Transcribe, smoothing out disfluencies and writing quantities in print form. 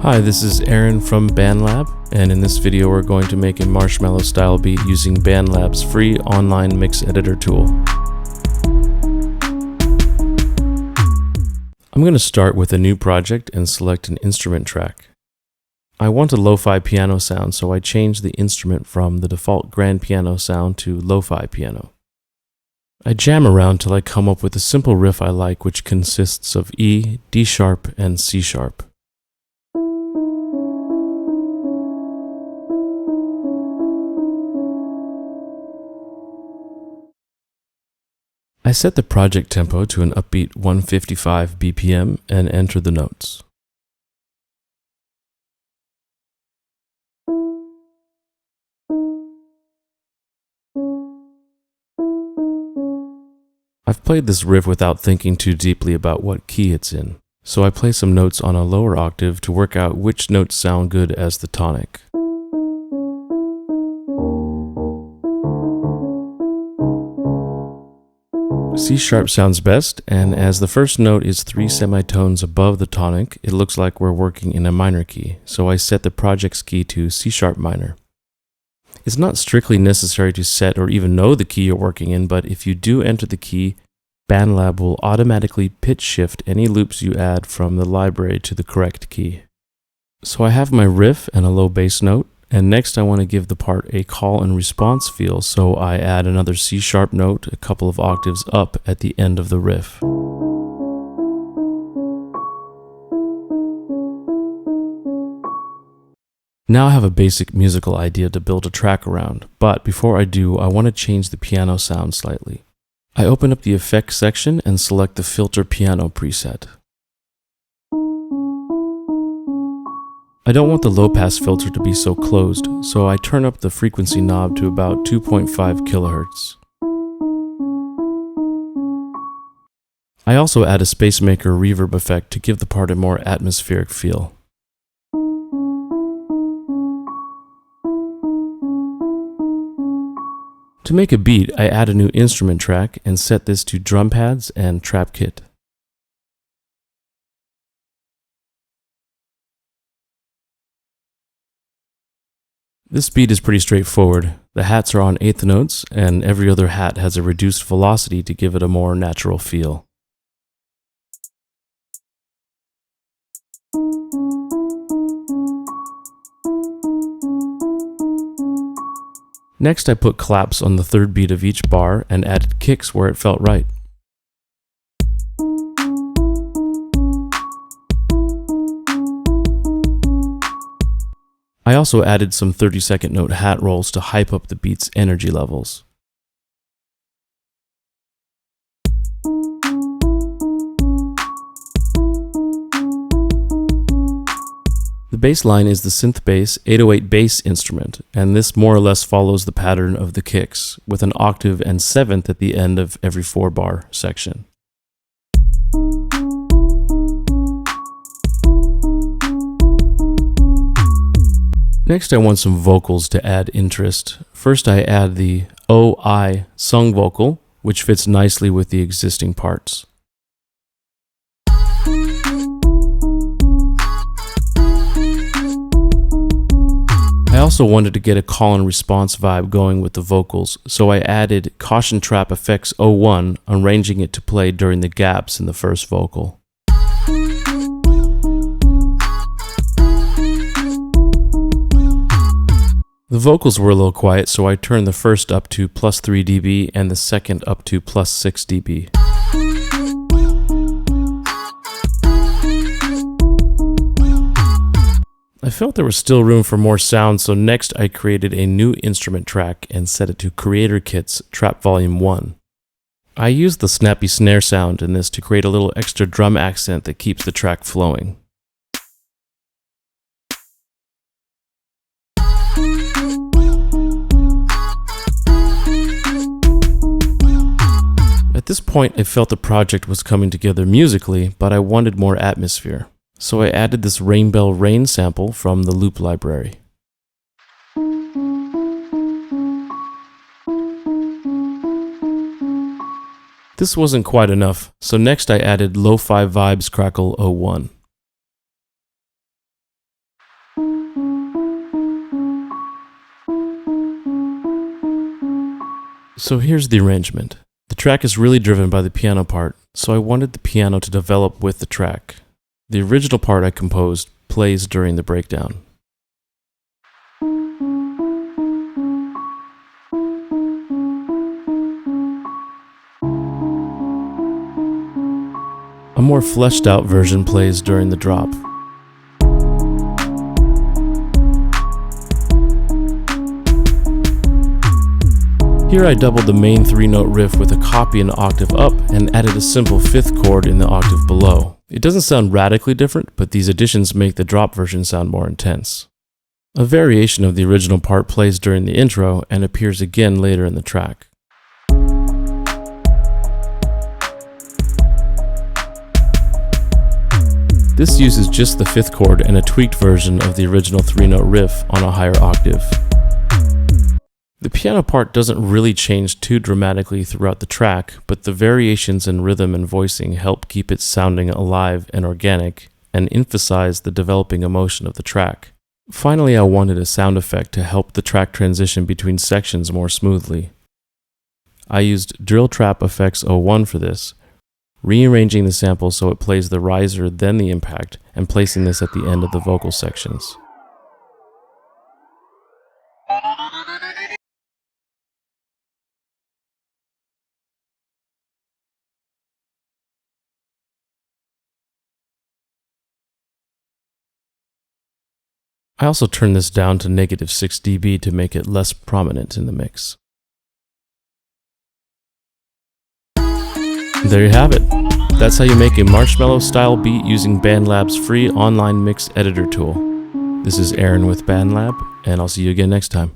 Hi, this is Aaron from BandLab, and in this video we're going to make a Marshmello style beat using BandLab's free online mix editor tool. I'm going to start with a new project and select an instrument track. I want a lo-fi piano sound, so I changed the instrument from the default grand piano sound to lo-fi piano. I jam around till I come up with a simple riff I like, which consists of E, D sharp, and C sharp. I set the project tempo to an upbeat 155 BPM and enter the notes. I've played this riff without thinking too deeply about what key it's in, so I play some notes on a lower octave to work out which notes sound good as the tonic. C sharp sounds best, and as the first note is 3 semitones above the tonic, it looks like we're working in a minor key, so I set the project's key to C sharp minor. It's not strictly necessary to set or even know the key you're working in, but if you do enter the key, BandLab will automatically pitch shift any loops you add from the library to the correct key. So I have my riff and a low bass note, and next I want to give the part a call and response feel, so I add another C sharp note a couple of octaves up at the end of the riff. Now I have a basic musical idea to build a track around, but before I do, I want to change the piano sound slightly. I open up the effects section and select the filter piano preset. I don't want the low-pass filter to be so closed, so I turn up the frequency knob to about 2.5 kHz. I also add a spacemaker reverb effect to give the part a more atmospheric feel. To make a beat, I add a new instrument track and set this to drum pads and trap kit. This beat is pretty straightforward. The hats are on eighth notes, and every other hat has a reduced velocity to give it a more natural feel. Next, I put claps on the third beat of each bar and added kicks where it felt right. I also added some 30-second note hat rolls to hype up the beat's energy levels. The bass line is the synth bass 808 bass instrument, and this more or less follows the pattern of the kicks, with an octave and seventh at the end of every 4-bar section. Next, I want some vocals to add interest. First, I add the O-I sung vocal, which fits nicely with the existing parts. I also wanted to get a call and response vibe going with the vocals, so I added Caution Trap Effects 01, arranging it to play during the gaps in the first vocal. The vocals were a little quiet, so I turned the first up to +3 dB and the second up to +6 dB. I felt there was still room for more sound, so next I created a new instrument track and set it to Creator Kit's Trap Volume 1. I used the snappy snare sound in this to create a little extra drum accent that keeps the track flowing. At this point, I felt the project was coming together musically, but I wanted more atmosphere. So I added this Rainbow Rain sample from the loop library. This wasn't quite enough, so next I added Lo-Fi Vibes Crackle 01. So here's the arrangement. The track is really driven by the piano part, so I wanted the piano to develop with the track. The original part I composed plays during the breakdown. A more fleshed out version plays during the drop. Here I doubled the main 3-note riff with a copy an octave up and added a simple 5th chord in the octave below. It doesn't sound radically different, but these additions make the drop version sound more intense. A variation of the original part plays during the intro and appears again later in the track. This uses just the 5th chord and a tweaked version of the original 3-note riff on a higher octave. The piano part doesn't really change too dramatically throughout the track, but the variations in rhythm and voicing help keep it sounding alive and organic and emphasize the developing emotion of the track. Finally, I wanted a sound effect to help the track transition between sections more smoothly. I used Drill Trap Effects 01 for this, rearranging the sample so it plays the riser then the impact and placing this at the end of the vocal sections. I also turned this down to -6 dB to make it less prominent in the mix. There you have it. That's how you make a Marshmello style beat using BandLab's free online mix editor tool. This is Aaron with BandLab, and I'll see you again next time.